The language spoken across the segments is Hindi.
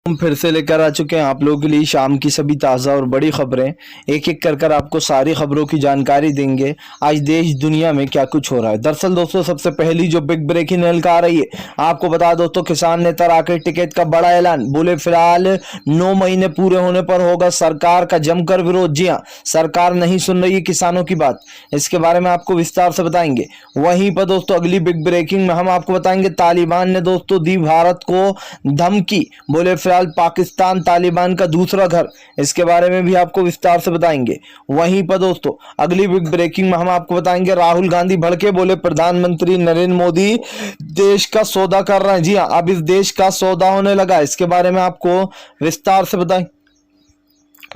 हम फिर से लेकर आ चुके हैं आप लोगों के लिए शाम की सभी ताज़ा और बड़ी खबरें। एक एक कर आपको सारी खबरों की जानकारी देंगे आज देश दुनिया में क्या कुछ हो रहा है। दरअसल दोस्तों सबसे पहली जो बिग ब्रेकिंग न्यूज़ आ रही है, आपको बता दोस्तों किसान नेता राकेश टिकैत का बड़ा ऐलान। बोले फिलहाल 9 महीने पूरे होने पर होगा सरकार का जमकर विरोध। जी हाँ, सरकार नहीं सुन रही है किसानों की बात। इसके बारे में आपको विस्तार से बताएंगे। वहीं पर दोस्तों अगली बिग ब्रेकिंग में हम आपको बताएंगे तालिबान ने दोस्तों दी भारत को धमकी। बोले फिलहाल पाकिस्तान तालिबान का दूसरा घर। इसके बारे में भी आपको विस्तार से बताएंगे। वहीं पर दोस्तों अगली बिग ब्रेकिंग में हम आपको बताएंगे राहुल गांधी भड़के। बोले प्रधानमंत्री नरेंद्र मोदी देश का सौदा कर रहे हैं। जी हाँ, अब इस देश का सौदा होने लगा। इसके बारे में आपको विस्तार से बताएं।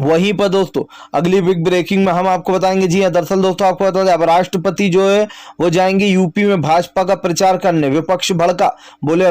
वहीं पर दोस्तों अगली बिग ब्रेकिंग में हम आपको बताएंगे। जी हाँ, दरअसल दोस्तों आपको बता दें अब राष्ट्रपति जो है वो जाएंगे यूपी में भाजपा का प्रचार करने। विपक्ष भड़का। बोले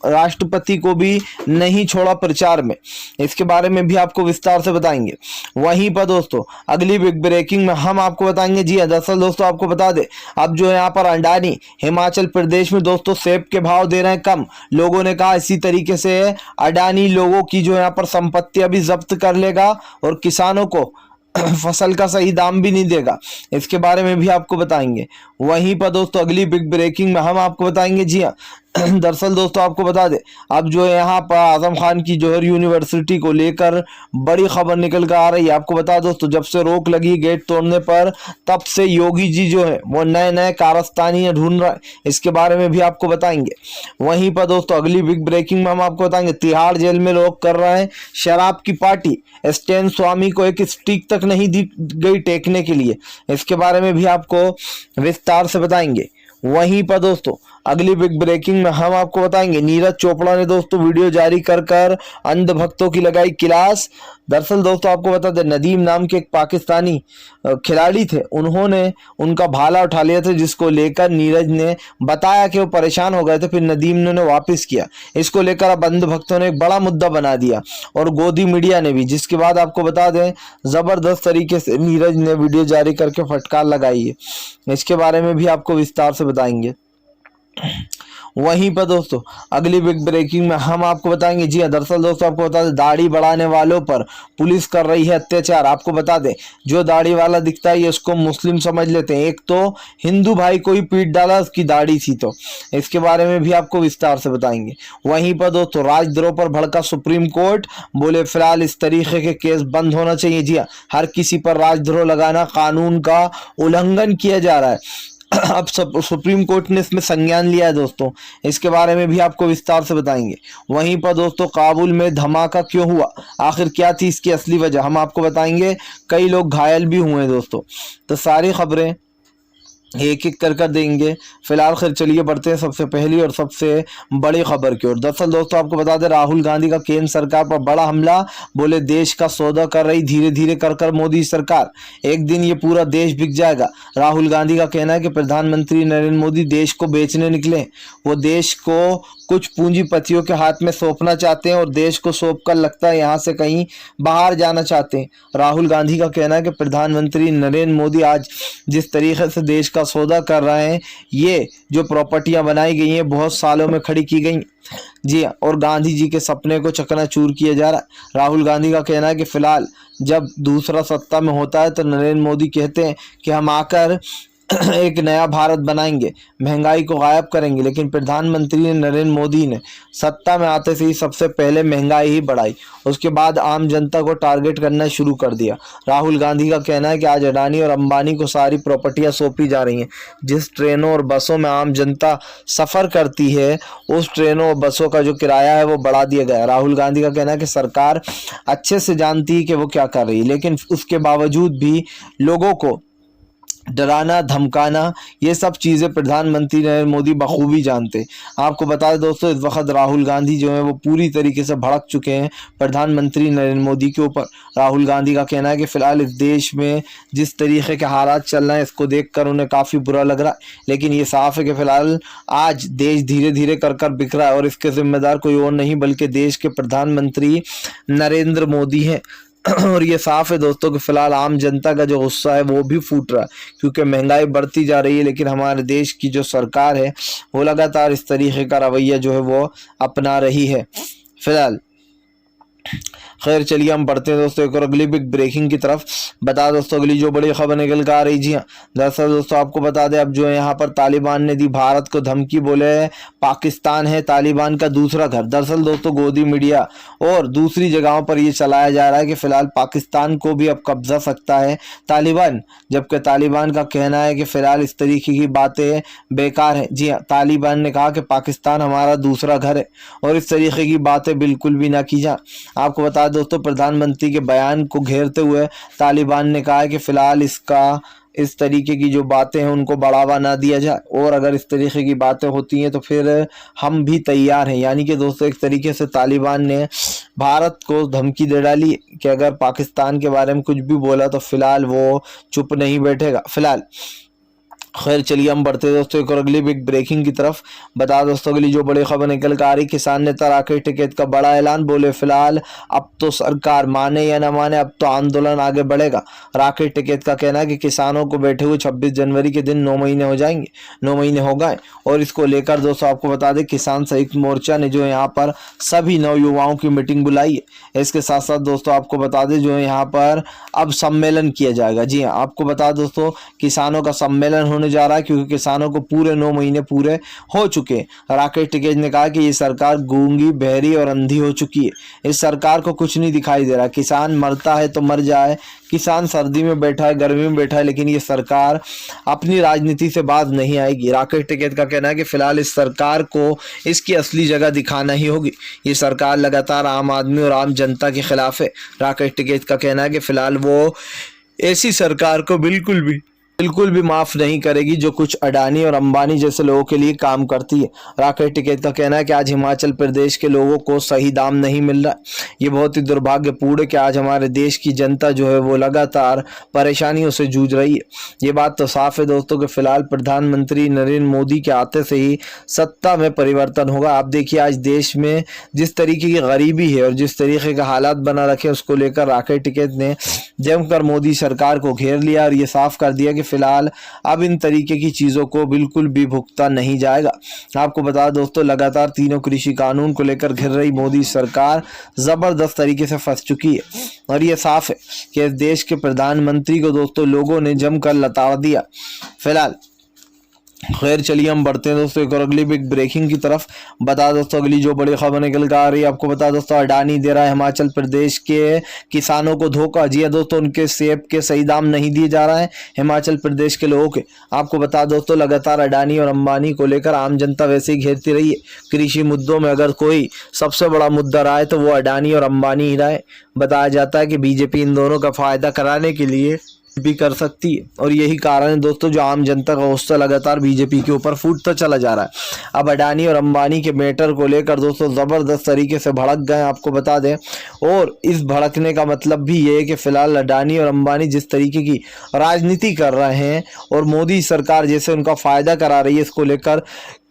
राष्ट्रपति को भी नहीं छोड़ा प्रचार में। इसके बारे में भी आपको विस्तार से बताएंगे। वहीं पर दोस्तों अगली बिग ब्रेकिंग में हम आपको बताएंगे। जी हाँ, दरअसल दोस्तों आपको बता दें अब जो है यहाँ पर अडानी हिमाचल प्रदेश में दोस्तों सेब के भाव दे रहे हैं कम। लोगों ने कहा इसी तरीके से अडानी लोगों की जो यहाँ पर संपत्ति अभी जब्त कर लेगा और किसानों को फसल का सही दाम भी नहीं देगा। इसके बारे में भी आपको बताएंगे। वहीं पर दोस्तों अगली बिग ब्रेकिंग में हम आपको बताएंगे। जी हाँ, दरअसल दोस्तों आपको बता दें अब जो है यहाँ पर आजम खान की जौहर यूनिवर्सिटी को लेकर बड़ी खबर निकल कर आ रही है। आपको बता दोस्तों जब से रोक लगी गेट तोड़ने पर तब से योगी जी जो है वो नए नए कारस्तानी ढूंढ रहा है। इसके बारे में भी आपको बताएंगे। वहीं पर दोस्तों अगली बिग ब्रेकिंग में हम आपको बताएंगे तिहाड़ जेल में लोग कर रहे हैं शराब की पार्टी। स्टैन स्वामी को एक स्टिक तक नहीं दी गई टेकने के लिए। इसके बारे में भी आपको विस्तार से बताएंगे। वहीं पर दोस्तों अगली बिग ब्रेकिंग में हम आपको बताएंगे नीरज चोपड़ा ने दोस्तों वीडियो जारी कर अंध भक्तों की लगाई क्लास। दरअसल दोस्तों आपको बता दें नदीम नाम के एक पाकिस्तानी खिलाड़ी थे, उन्होंने उनका भाला उठा लिया था जिसको लेकर नीरज ने बताया कि वो परेशान हो गए थे, फिर नदीम ने वापस किया। इसको लेकर अब अंध भक्तों ने एक बड़ा मुद्दा बना दिया और गोदी मीडिया ने भी, जिसके बाद आपको बता दें जबरदस्त तरीके से नीरज ने वीडियो जारी करके फटकार लगाई है। इसके बारे में भी आपको विस्तार से बताएंगे। वहीं पर दोस्तों अगली बिग ब्रेकिंग में हम आपको बताएंगे। जी हाँ, दरअसल दोस्तों आपको बता दें दाढ़ी बढ़ाने वालों पर पुलिस कर रही है अत्याचार। आपको बता दें जो दाढ़ी वाला दिखता है इसको मुस्लिम समझ लेते हैं। एक तो हिंदू भाई को ही पीट डाला उसकी दाढ़ी थी तो। इसके बारे में भी आपको विस्तार से बताएंगे। वहीं पर दोस्तों राजद्रोह पर भड़का सुप्रीम कोर्ट। बोले फिलहाल इस तरीके के केस बंद होना चाहिए। जी हाँ, हर किसी पर राजद्रोह लगाना कानून का उल्लंघन किया जा रहा है। अब सुप्रीम कोर्ट ने इसमें संज्ञान लिया है दोस्तों। इसके बारे में भी आपको विस्तार से बताएंगे। वहीं पर दोस्तों काबुल में धमाका क्यों हुआ, आखिर क्या थी इसकी असली वजह, हम आपको बताएंगे। कई लोग घायल भी हुए दोस्तों। तो सारी खबरें एक एक कर देंगे। फिलहाल खैर चलिए बढ़ते हैं सबसे पहली और सबसे बड़ी खबर की ओर। दरअसल दोस्तों आपको बता दें राहुल गांधी का केंद्र सरकार पर बड़ा हमला। बोले देश का सौदा कर रही धीरे धीरे कर मोदी सरकार, एक दिन ये पूरा देश बिक जाएगा। राहुल गांधी का कहना है कि प्रधानमंत्री नरेंद्र मोदी देश को बेचने निकले। वो देश को कुछ पूंजीपतियों के हाथ में सौंपना चाहते हैं और देश को सौंप कर लगता है यहाँ से कहीं बाहर जाना चाहते हैं। राहुल गांधी का कहना है कि प्रधानमंत्री नरेंद्र मोदी आज जिस तरीके से देश का सौदा कर रहे हैं, ये जो प्रॉपर्टियां बनाई गई हैं बहुत सालों में खड़ी की गई। जी हाँ, और गांधी जी के सपने को चकनाचूर किया जा रहा है। राहुल गांधी का कहना है कि फिलहाल जब दूसरा सत्ता में होता है तो नरेंद्र मोदी कहते हैं कि हम आकर एक नया भारत बनाएंगे, महंगाई को गायब करेंगे, लेकिन प्रधानमंत्री नरेंद्र मोदी ने सत्ता में आते से ही सबसे पहले महंगाई ही बढ़ाई, उसके बाद आम जनता को टारगेट करना शुरू कर दिया। राहुल गांधी का कहना है कि आज अडानी और अंबानी को सारी प्रॉपर्टियां सौंपी जा रही हैं। जिस ट्रेनों और बसों में आम जनता सफ़र करती है उस ट्रेनों और बसों का जो किराया है वो बढ़ा दिया गया। राहुल गांधी का कहना है कि सरकार अच्छे से जानती है कि वो क्या कर रही है, लेकिन उसके बावजूद भी लोगों को डराना धमकाना ये सब चीज़ें प्रधानमंत्री नरेंद्र मोदी बखूबी जानते। आपको बता दें दोस्तों इस वक्त राहुल गांधी जो है वो पूरी तरीके से भड़क चुके हैं प्रधानमंत्री नरेंद्र मोदी के ऊपर। राहुल गांधी का कहना है कि फ़िलहाल इस देश में जिस तरीके के हालात चल रहे हैं इसको देखकर उन्हें काफ़ी बुरा लग रहा है, लेकिन ये साफ है कि फ़िलहाल आज देश धीरे धीरे कर बिक रहा है और इसके जिम्मेदार कोई और नहीं बल्कि देश के प्रधानमंत्री नरेंद्र मोदी हैं। और ये साफ है दोस्तों कि फिलहाल आम जनता का जो गुस्सा है वो भी फूट रहा है, क्योंकि महंगाई बढ़ती जा रही है, लेकिन हमारे देश की जो सरकार है वो लगातार इस तरीके का रवैया जो है वो अपना रही है। फिलहाल खैर चलिए हम बढ़ते हैं दोस्तों एक और अगली बिग ब्रेकिंग की तरफ। बता दोस्तों अगली जो बड़ी खबर निकल कर आ रही, जी हाँ, दरअसल दोस्तों आपको बता दें अब जो है यहाँ पर तालिबान ने दी भारत को धमकी, बोले पाकिस्तान है तालिबान का दूसरा घर। दरअसल दोस्तों गोदी मीडिया और दूसरी जगहों पर ये चलाया जा रहा है कि फिलहाल पाकिस्तान को भी अब कब्जा सकता है तालिबान, जबकि तालिबान का कहना है कि फिलहाल इस तरीके की बातें बेकार है। जी हाँ, तालिबान ने कहा कि पाकिस्तान हमारा दूसरा घर है और इस तरीके की बातें बिल्कुल भी ना की जाए। आपको बता दोस्तों प्रधानमंत्री के बयान को घेरते हुए तालिबान ने कहा है कि फिलहाल इस तरीके की जो बातें हैं उनको बढ़ावा ना दिया जाए, और अगर इस तरीके की बातें होती हैं तो फिर हम भी तैयार हैं। यानी कि दोस्तों एक तरीके से तालिबान ने भारत को धमकी दे डाली कि अगर पाकिस्तान के बारे में कुछ भी बोला तो फिलहाल वो चुप नहीं बैठेगा फिलहाल। खैर चलिए हम बढ़ते दोस्तों एक और अगली बिग ब्रेकिंग की तरफ। बता दोस्तों अगली जो बड़ी खबर निकल कर आ रही, किसान नेता राकेश टिकैत का बड़ा ऐलान, बोले फिलहाल अब तो सरकार माने या न माने अब तो आंदोलन आगे बढ़ेगा। राकेश टिकैत का कहना है कि किसानों को बैठे हुए 26 जनवरी के दिन 9 महीने हो जाएंगे, 9 महीने हो गए, और इसको लेकर दोस्तों आपको बता दें किसान संयुक्त मोर्चा ने जो यहाँ पर सभी नवयुवाओं की मीटिंग बुलाई है। इसके साथ साथ दोस्तों आपको बता दें जो यहाँ पर अब सम्मेलन किया जाएगा। जी हाँ, आपको बता दोस्तों किसानों का सम्मेलन होने जा रहा है क्योंकि किसानों को पूरे 9 महीने पूरे हो चुके। राकेश टिकैत ने कहा कि ये सरकार गूंगी, बहरी और अंधी हो चुकी है। इस सरकार को कुछ नहीं दिखाई दे रहा। किसान मरता है तो मर जाए, किसान सर्दी में बैठा है, गर्मी में बैठा है, लेकिन ये सरकार अपनी राजनीति से बाज नहीं आएगी। राकेश टिकैत का कहना है कि फिलहाल इस सरकार को इसकी असली जगह दिखाना ही होगी। ये सरकार लगातार आम आदमी और आम जनता के खिलाफ है। राकेश टिकैत का कहना है कि फिलहाल वो ऐसी सरकार को बिल्कुल भी माफ नहीं करेगी जो कुछ अडानी और अंबानी जैसे लोगों के लिए काम करती है। राकेश टिकैत का कहना है कि आज हिमाचल प्रदेश के लोगों को सही दाम नहीं मिल रहा। ये बहुत ही दुर्भाग्यपूर्ण है कि आज हमारे देश की जनता जो है वो लगातार परेशानियों से जूझ रही है। ये बात तो साफ है दोस्तों कि फिलहाल प्रधानमंत्री नरेंद्र मोदी के आते से ही सत्ता में परिवर्तन होगा। आप देखिए आज देश में जिस तरीके की गरीबी है और जिस तरीके का हालात बना रखे उसको लेकर राकेश टिकैत ने जमकर मोदी सरकार को घेर लिया और ये साफ कर दिया कि फिलहाल अब इन तरीके की चीजों को बिल्कुल भी भुगता नहीं जाएगा। आपको बता दोस्तों लगातार तीनों कृषि कानून को लेकर घिर रही मोदी सरकार जबरदस्त तरीके से फंस चुकी है और ये साफ है कि इस देश के प्रधानमंत्री को दोस्तों लोगों ने जमकर लताड़ दिया फिलहाल। खैर चलिए हम बढ़ते हैं दोस्तों एक और अगली बिग ब्रेकिंग की तरफ। बता दोस्तों अगली जो बड़ी खबर निकल कर आ रही है, आपको बता दोस्तों अडानी दे रहा है हिमाचल प्रदेश के किसानों को धोखा। जी दोस्तों उनके सेब के सही दाम नहीं दिए जा रहा है हिमाचल प्रदेश के लोगों के। आपको बता दोस्तों लगातार अडानी और अंबानी को लेकर आम जनता वैसे ही घेरती रही है। कृषि मुद्दों में अगर कोई सबसे बड़ा मुद्दा रहा है तो वो अडानी और अंबानी ही रहा है। बताया जाता है कि बीजेपी इन दोनों का फायदा कराने के लिए भी कर सकती है और यही कारण है दोस्तों जो आम जनता का गुस्सा लगातार बीजेपी के ऊपर फूटता चला जा रहा है। अब अडानी और अंबानी के मैटर को लेकर दोस्तों जबरदस्त तरीके से भड़क गए आपको बता दें, और इस भड़कने का मतलब भी ये है कि फिलहाल अडानी और अंबानी जिस तरीके की राजनीति कर रहे हैं और मोदी सरकार जैसे उनका फायदा करा रही है, इसको लेकर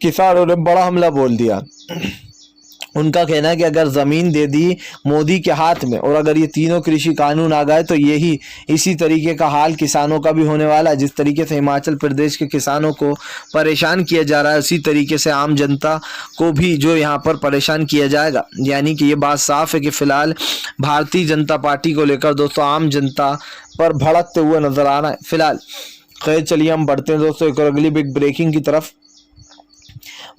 किसानों ने बड़ा हमला बोल दिया। उनका कहना है कि अगर ज़मीन दे दी मोदी के हाथ में और अगर ये तीनों कृषि कानून आ गए तो यही इसी तरीके का हाल किसानों का भी होने वाला है। जिस तरीके से हिमाचल प्रदेश के किसानों को परेशान किया जा रहा है उसी तरीके से आम जनता को भी जो यहाँ पर परेशान किया जाएगा। यानी कि ये बात साफ है कि फिलहाल भारतीय जनता पार्टी को लेकर दोस्तों आम जनता पर भड़कते हुए नजर आ रहा है फिलहाल। खैर चलिए हम बढ़ते हैं दोस्तों एक और अगली बिग ब्रेकिंग की तरफ।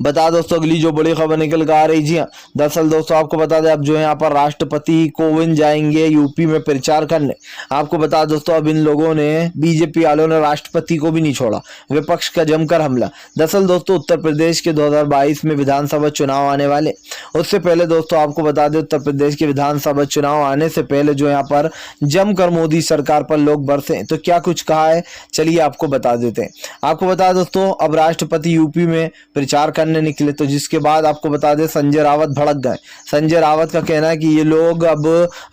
बता दोस्तों अगली जो बड़ी खबर निकल कर आ रही, जी हाँ, दरअसल दोस्तों आपको बता दें अब जो है यहाँ पर राष्ट्रपति कोविंद जाएंगे यूपी में प्रचार करने। आपको बता दोस्तों अब इन लोगों ने बीजेपी वालों ने राष्ट्रपति को भी नहीं छोड़ा, विपक्ष का जमकर हमला। दरअसल दोस्तों उत्तर प्रदेश के 2022 में विधानसभा चुनाव आने वाले, उससे पहले दोस्तों आपको बता दें उत्तर प्रदेश के विधानसभा चुनाव आने से पहले जो यहाँ पर जमकर मोदी सरकार पर लोग बरसे। तो क्या कुछ कहा है चलिए आपको बता देते हैं। आपको बता दोस्तों अब राष्ट्रपति यूपी में प्रचार करने निकले, तो जिसके बाद आपको बता दें संजय रावत भड़क गए। संजय रावत का कहना है कि ये लोग अब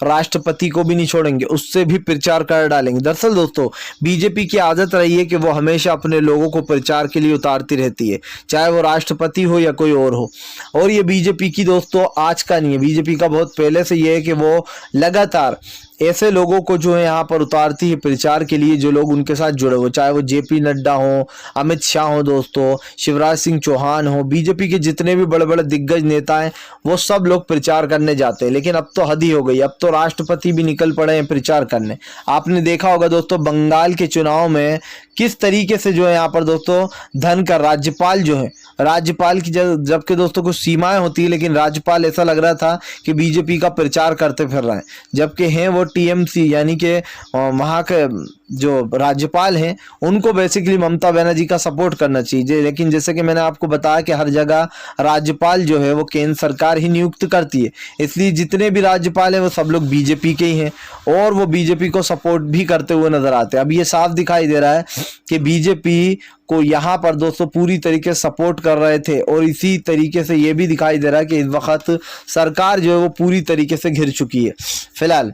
राष्ट्रपति को भी नहीं छोड़ेंगे, उससे भी प्रचार कर डालेंगे। दरअसल दोस्तों बीजेपी की आदत रही है कि वो हमेशा अपने लोगों को प्रचार के लिए उतारती रहती है, चाहे वो राष्ट्रपति हो या कोई और हो। और ये बीजेपी की दोस्तों आज का नहीं है, बीजेपी का बहुत पहले से ये है कि वो लगातार ऐसे लोगों को जो है यहाँ पर उतारती है प्रचार के लिए, जो लोग उनके साथ जुड़े हो, चाहे वो जेपी नड्डा हो, अमित शाह हो दोस्तों, शिवराज सिंह चौहान हो, बीजेपी के जितने भी बड़े बड़े दिग्गज नेता हैं वो सब लोग प्रचार करने जाते हैं। लेकिन अब तो हद ही हो गई, अब तो राष्ट्रपति भी निकल पड़े हैं प्रचार करने। आपने देखा होगा दोस्तों बंगाल के चुनाव में किस तरीके से जो है यहाँ पर दोस्तों धन का राज्यपाल जो है, राज्यपाल की जबकि दोस्तों कुछ सीमाएं होती है, लेकिन राज्यपाल ऐसा लग रहा था कि बीजेपी का प्रचार करते फिर रहे हैं, जबकि हैं वो टीएमसी यानी कि वहाँ के जो राज्यपाल हैं उनको बेसिकली ममता बनर्जी का सपोर्ट करना चाहिए। लेकिन जैसे कि मैंने आपको बताया कि हर जगह राज्यपाल जो है वो केंद्र सरकार ही नियुक्त करती है, इसलिए जितने भी राज्यपाल हैं वो सब लोग बीजेपी के ही हैं और वो बीजेपी को सपोर्ट भी करते हुए नजर आते हैं। अब ये साफ दिखाई दे रहा है कि बीजेपी को यहाँ पर दोस्तों पूरी तरीके से सपोर्ट कर रहे थे और इसी तरीके से ये भी दिखाई दे रहा है कि इस वक्त सरकार जो है वो पूरी तरीके से घिर चुकी है फिलहाल।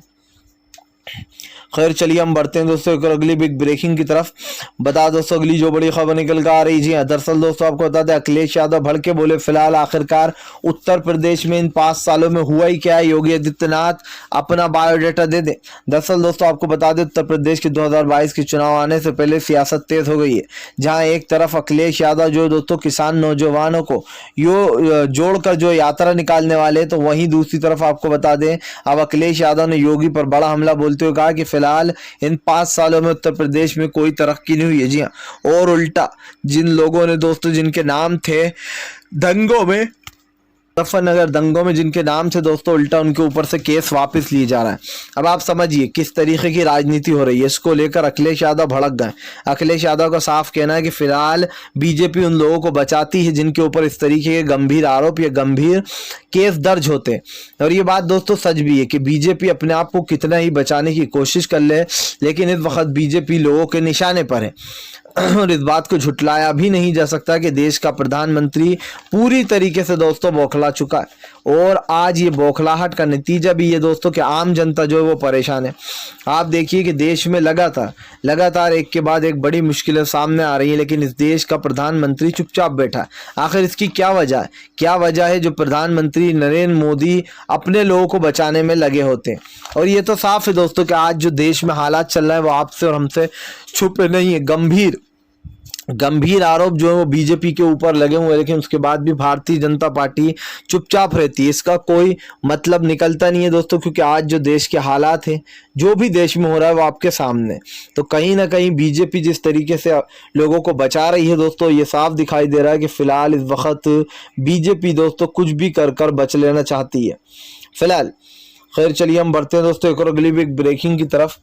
खैर चलिए हम बढ़ते हैं दोस्तों एक और अगली बिग ब्रेकिंग की तरफ। बता दोस्तों अगली जो बड़ी खबर निकल कर आ रही जी, दरअसल दोस्तों आपको बता दें अखिलेश यादव भड़के बोले फिलहाल आखिरकार उत्तर प्रदेश में इन 5 सालों में हुआ ही क्या है, योगी आदित्यनाथ अपना बायोडाटा दे दें। दरअसल दोस्तों आपको बता दें उत्तर प्रदेश के 2022 के चुनाव आने से पहले सियासत तेज हो गई है, जहाँ एक तरफ अखिलेश यादव जो दोस्तों किसान नौजवानों को जोड़कर जो यात्रा निकालने वाले, तो वहीं दूसरी तरफ आपको बता दें अब अखिलेश यादव ने योगी पर बड़ा हमला बोलते हुए कहा कि फिलहाल इन 5 सालों में उत्तर प्रदेश में कोई तरक्की नहीं हुई है। जी हाँ, और उल्टा जिन लोगों ने दोस्तों जिनके नाम थे दंगों में, मुजफ्फरनगर दंगों में जिनके नाम से दोस्तों उल्टा उनके ऊपर से केस वापस लिए जा रहा है। अब आप समझिए किस तरीके की राजनीति हो रही है। इसको लेकर अखिलेश यादव भड़क गए। अखिलेश यादव का साफ कहना है कि फिलहाल बीजेपी उन लोगों को बचाती है जिनके ऊपर इस तरीके के गंभीर आरोप या गंभीर केस दर्ज होते हैं। और ये बात दोस्तों सच भी है कि बीजेपी अपने आप को कितना ही बचाने की कोशिश कर ले, लेकिन इस वक्त बीजेपी लोगों के निशाने पर है और इस बात को झुटलाया भी नहीं जा सकता कि देश का प्रधानमंत्री पूरी तरीके से दोस्तों बौखला चुका है और आज ये बौखलाहट का नतीजा भी ये दोस्तों कि आम जनता जो है वो परेशान है। आप देखिए कि देश में लगातार एक के बाद एक बड़ी मुश्किलें सामने आ रही हैं, लेकिन इस देश का प्रधानमंत्री चुपचाप बैठा है। आखिर इसकी क्या वजह है? क्या वजह है जो प्रधानमंत्री नरेंद्र मोदी अपने लोगों को बचाने में लगे होते हैं? और ये तो साफ है दोस्तों कि आज जो देश में हालात चल रहे हैं वो आपसे और हमसे छुपे नहीं है। गंभीर आरोप जो है वो बीजेपी के ऊपर लगे हुए हैं, लेकिन उसके बाद भी भारतीय जनता पार्टी चुपचाप रहती है। इसका कोई मतलब निकलता नहीं है दोस्तों, क्योंकि आज जो देश के हालात हैं, जो भी देश में हो रहा है वो आपके सामने। तो कहीं ना कहीं बीजेपी जिस तरीके से लोगों को बचा रही है दोस्तों, ये साफ दिखाई दे रहा है कि फिलहाल इस वक्त बीजेपी दोस्तों कुछ भी कर बच लेना चाहती है फिलहाल। खैर चलिए हम बढ़ते हैं दोस्तों एक और अगली बिग ब्रेकिंग की तरफ।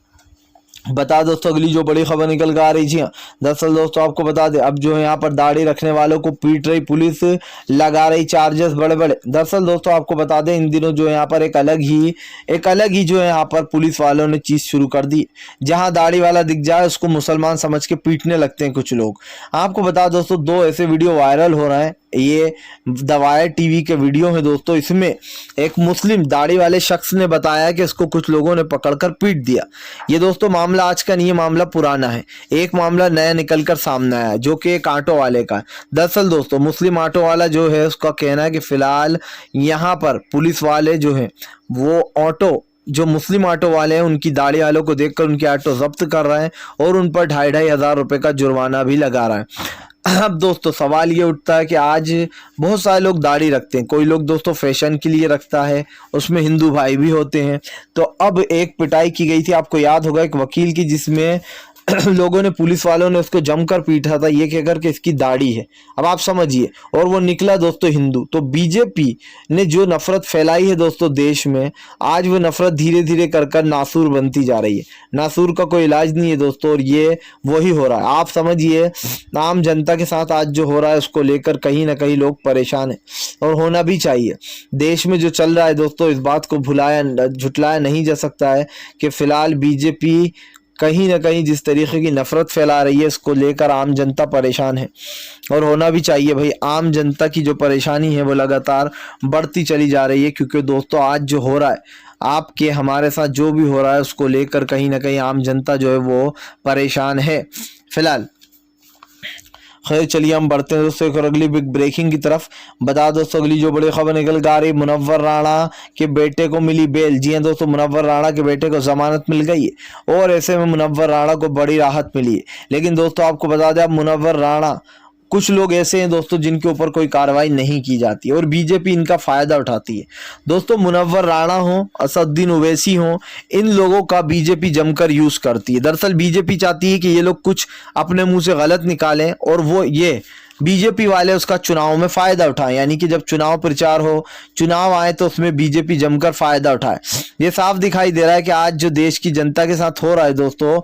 बता दोस्तों अगली जो बड़ी खबर निकल कर आ रही थी, दरअसल दोस्तों आपको बता दें अब जो है यहाँ पर दाढ़ी रखने वालों को पीट रही पुलिस, लगा रही चार्जेस बड़े बड़े। दरअसल दोस्तों आपको बता दें इन दिनों जो है यहाँ पर एक अलग ही जो है यहाँ पर पुलिस वालों ने चीज शुरू कर दी। जहाँ दाढ़ी वाला दिख जाए उसको मुसलमान समझ के पीटने लगते हैं कुछ लोग। आपको बता दोस्तों 2 ऐसे वीडियो वायरल हो रहे हैं, ये द वायर टीवी के वीडियो है दोस्तों। इसमें एक मुस्लिम दाढ़ी वाले शख्स ने बताया कि इसको कुछ लोगों ने पकड़कर पीट दिया। ये दोस्तों मामला आज का नहीं है, मामला पुराना है। एक मामला नया निकलकर सामने आया जो कि एक ऑटो वाले का। दरअसल दोस्तों मुस्लिम ऑटो वाला जो है उसका कहना है कि फिलहाल यहाँ पर पुलिस वाले जो है वो ऑटो जो मुस्लिम ऑटो वाले हैं उनकी दाढ़ी वालों को देखकर उनकी ऑटो जब्त कर रहे हैं और उन पर 2,500 रुपए का जुर्माना भी लगा रहा है। अब दोस्तों सवाल ये उठता है कि आज बहुत सारे लोग दाढ़ी रखते हैं, कोई लोग दोस्तों फैशन के लिए रखता है, उसमें हिंदू भाई भी होते हैं। तो अब एक पिटाई की गई थी, आपको याद होगा, एक वकील की, जिसमें लोगों ने, पुलिस वालों ने उसको जमकर पीटा था ये कहकर के इसकी दाढ़ी है। अब आप समझिए, और वो निकला दोस्तों हिंदू। तो बीजेपी ने जो नफरत फैलाई है दोस्तों देश में, आज वो नफरत धीरे धीरे कर नासूर बनती जा रही है। नासूर का कोई इलाज नहीं है दोस्तों, और ये वही हो रहा है। आप समझिए आम जनता के साथ आज जो हो रहा है उसको लेकर कहीं ना कहीं लोग परेशान हैं, और होना भी चाहिए। देश में जो चल रहा है दोस्तों, इस बात को झुटलाया नहीं जा सकता है कि फिलहाल बीजेपी कहीं ना कहीं जिस तरीके की नफरत फैला रही है इसको लेकर आम जनता परेशान है, और होना भी चाहिए भाई। आम जनता की जो परेशानी है वो लगातार बढ़ती चली जा रही है, क्योंकि दोस्तों आज जो हो रहा है, आपके हमारे साथ जो भी हो रहा है उसको लेकर कहीं ना कहीं आम जनता जो है वो परेशान है फिलहाल। खैर चलिए हम बढ़ते हैं दोस्तों एक और अगली बिग ब्रेकिंग की तरफ। बता दोस्तों अगली जो बड़ी खबर निकल कर आ रही, मुनव्वर राणा के बेटे को मिली बेल। जी हां दोस्तों, मुनव्वर राणा के बेटे को जमानत मिल गई है और ऐसे में मुनव्वर राणा को बड़ी राहत मिली है। लेकिन दोस्तों आपको बता दें, अब मुनव्वर राणा, कुछ लोग ऐसे हैं दोस्तों जिनके ऊपर कोई कार्रवाई नहीं की जाती और बीजेपी इनका फायदा उठाती है। दोस्तों मुनव्वर राणा हो, असदुद्दीन ओवैसी हो, इन लोगों का बीजेपी जमकर यूज करती है। दरअसल बीजेपी चाहती है कि ये लोग कुछ अपने मुंह से गलत निकालें और वो ये बीजेपी वाले उसका चुनाव में फायदा उठाएं, यानी कि जब चुनाव प्रचार हो, चुनाव आए तो उसमें बीजेपी जमकर फायदा उठाए। ये साफ दिखाई दे रहा है कि आज जो देश की जनता के साथ हो रहा है दोस्तों,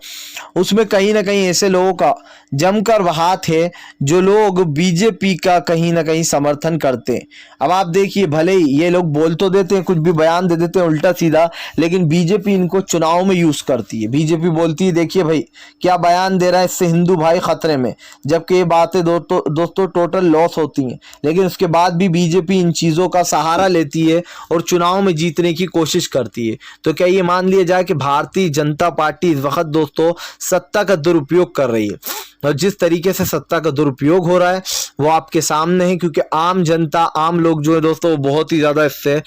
उसमें कहीं ना कहीं ऐसे लोगों का जमकर हाथ है जो लोग बीजेपी का कहीं ना कहीं समर्थन करते हैं। अब आप देखिए, भले ही ये लोग बोल तो देते हैं, कुछ भी बयान दे देते हैं उल्टा सीधा, लेकिन बीजेपी इनको चुनाव में यूज करती है। बीजेपी बोलती है देखिए भाई क्या बयान दे रहा है, इससे हिंदू भाई खतरे में, जबकि ये बातें दोस्तों टोटल लॉस होती हैं। लेकिन उसके बाद भी बीजेपी इन चीजों का सहारा लेती है और चुनाव में जीतने की कोशिश करती है। तो क्या ये मान लिया जाए कि भारतीय जनता पार्टी इस वक्त दोस्तों सत्ता का दुरुपयोग कर रही है, और जिस तरीके से सत्ता का दुरुपयोग हो रहा है वो आपके सामने है, क्योंकि आम जनता, आम लोग जो है दोस्तों वो बहुत ही ज्यादा इससे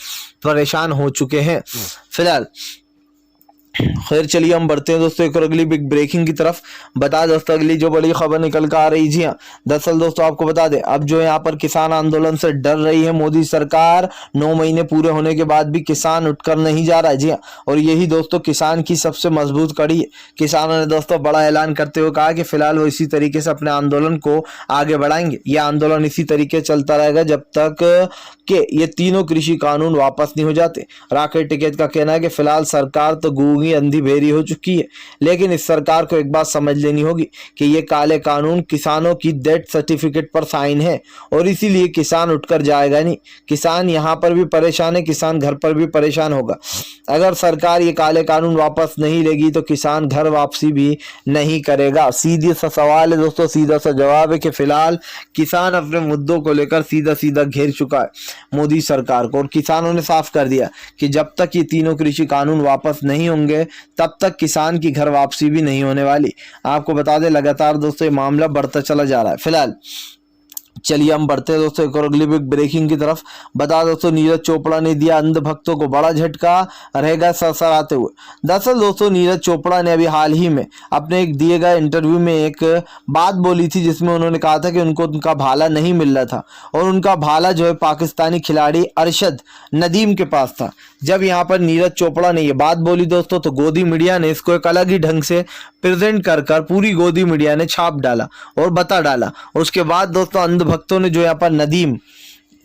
परेशान हो चुके हैं फिलहाल। खैर चलिए हम बढ़ते हैं दोस्तों एक और अगली बिग ब्रेकिंग की तरफ। बता दोस्तों अगली जो बड़ी खबर निकल कर आ रही, जी हाँ दरअसल दोस्तों आपको बता दें, अब जो यहाँ पर किसान आंदोलन से डर रही है मोदी सरकार। 9 महीने पूरे होने के बाद भी किसान उठकर नहीं जा रहा है। जी हाँ, और यही दोस्तों किसान की सबसे मजबूत कड़ी है। किसानों ने दोस्तों बड़ा ऐलान करते हुए कहा कि फिलहाल वो इसी तरीके से अपने आंदोलन को आगे बढ़ाएंगे। यह आंदोलन इसी तरीके चलता रहेगा जब तक कि ये तीनों कृषि कानून वापस नहीं हो जाते। राकेश टिकैत का कहना है कि फिलहाल सरकार तो गूंगी अंधी बेरी हो चुकी है, लेकिन इस सरकार को एक बात समझ लेनी होगी कि ये काले कानून किसानों की डेथ सर्टिफिकेट पर साइन है और इसीलिए किसान उठकर जाएगा नहीं। किसान यहाँ पर भी परेशान है, किसान घर पर भी परेशान होगा। अगर सरकार ये काले कानून वापस नहीं लेगी तो किसान घर वापसी भी नहीं करेगा। सीधे सा सवाल है दोस्तों, सीधा सा जवाब है कि फिलहाल किसान अपने मुद्दों को लेकर सीधा सीधा घेर चुका है मोदी सरकार को, और किसानों ने साफ कर दिया कि जब तक ये तीनों कृषि कानून वापस नहीं होंगे तब तक किसान की घर वापसी भी नहीं होने वाली। आपको बता दें लगातार दोस्तों ये मामला बढ़ता चला जा रहा है फिलहाल। चलिए हम बढ़ते हैं दोस्तों एक और अगली बिग ब्रेकिंग की तरफ। बता दोस्तों नीरज चोपड़ा ने दिया अंध भक्तों को बड़ा झटका, रहेगा सरसराते हुए। दरअसल दोस्तों नीरज चोपड़ा ने अभी हाल ही में अपने एक दिए गए इंटरव्यू में एक बात बोली थी जिसमें उन्होंने कहा था कि उनको उनका भाला नहीं मिल रहा था और उनका भाला जो है पाकिस्तानी खिलाड़ी अरशद नदीम के पास था। जब यहाँ पर नीरज चोपड़ा ने ये बात बोली दोस्तों, तो गोदी मीडिया ने इसको एक अलग ही ढंग से प्रेजेंट कर पूरी गोदी मीडिया ने छाप डाला और बता डाला। और उसके बाद दोस्तों अंध भक्तों ने जो यहाँ पर नदीम,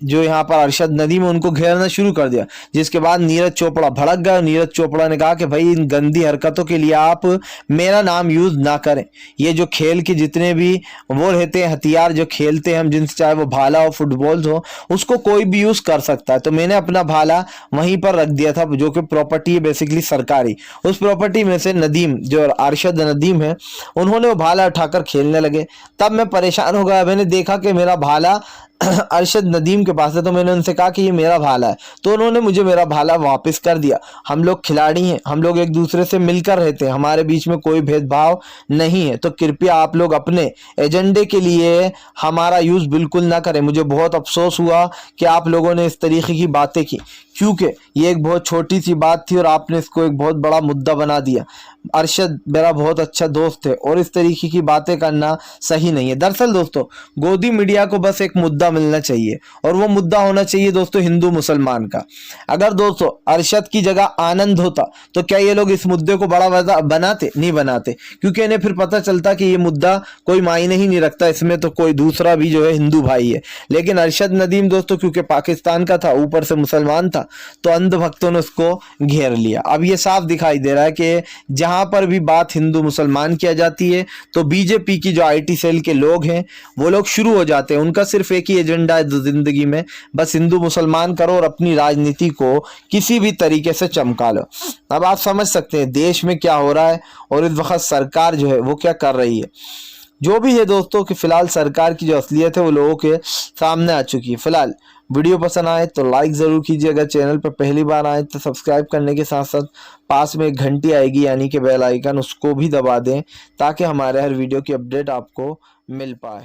जो यहाँ पर अरशद नदीम, उनको घेरना शुरू कर दिया, जिसके बाद नीरज चोपड़ा भड़क गया। नीरज चोपड़ा ने कहा कि भाई इन गंदी हरकतों के लिए आप मेरा नाम यूज ना करें। ये जो खेल के जितने भी वो रहते हैं हथियार जो खेलते हैं हम, जिनसे चाहे वो भाला हो, फुटबॉल हो, उसको कोई भी यूज कर सकता है। तो मैंने अपना भाला वहीं पर रख दिया था जो कि प्रॉपर्टी है बेसिकली सरकारी। उस प्रॉपर्टी में से नदीम, जो अरशद नदीम है, उन्होंने वो भाला उठाकर खेलने लगे। तब मैं परेशान हो गया, मैंने देखा कि मेरा भाला अरशद नदीम के पास है, तो मैंने उनसे कहा कि ये मेरा भाला है, तो उन्होंने मुझे मेरा भाला वापस कर दिया। हम लोग खिलाड़ी हैं, हम लोग एक दूसरे से मिलकर रहते हैं, हमारे बीच में कोई भेदभाव नहीं है। तो कृपया आप लोग अपने एजेंडे के लिए हमारा यूज बिल्कुल ना करें। मुझे बहुत अफसोस हुआ कि आप लोगों ने इस तरीके की बातें की, क्योंकि ये एक बहुत छोटी सी बात थी और आपने इसको एक बहुत बड़ा मुद्दा बना दिया। अरशद मेरा बहुत अच्छा दोस्त है और इस तरीके की बातें करना सही नहीं है। दरअसल दोस्तों गोदी मीडिया को बस एक मुद्दा मिलना चाहिए और वो मुद्दा होना चाहिए दोस्तों हिंदू मुसलमान का। अगर दोस्तों अरशद की जगह आनंद होता तो क्या ये लोग इस मुद्दे को बड़ा बनाते? नहीं बनाते, क्योंकि इन्हें फिर पता चलता कि ये मुद्दा कोई मायने ही नहीं रखता, इसमें तो कोई दूसरा भी जो है हिंदू भाई है। लेकिन अरशद नदीम दोस्तों क्योंकि पाकिस्तान का था, ऊपर से मुसलमान था, तो अंध भक्तों ने उसको घेर लिया। अब ये साफ दिखाई दे रहा है कि जहां पर भी बात हिंदू मुसलमान किया जाती है तो बीजेपी की जो आईटी सेल के लोग हैं वो लोग शुरू हो जाते हैं। उनका सिर्फ एक ही एजेंडा है जिंदगी में, बस हिंदू मुसलमान करो और अपनी राजनीति को किसी भी तरीके से चमका लो। अब आप समझ सकते हैं देश में क्या हो रहा है और इस वक्त सरकार जो है वो क्या कर रही है। जो भी है दोस्तों कि फिलहाल सरकार की जो असलियत है वो लोगों के सामने आ चुकी है। फिलहाल वीडियो पसंद आए तो लाइक ज़रूर कीजिए, अगर चैनल पर पहली बार आए तो सब्सक्राइब करने के साथ साथ पास में एक घंटी आएगी यानी कि बेल आइकन, उसको भी दबा दें ताकि हमारे हर वीडियो की अपडेट आपको मिल पाए।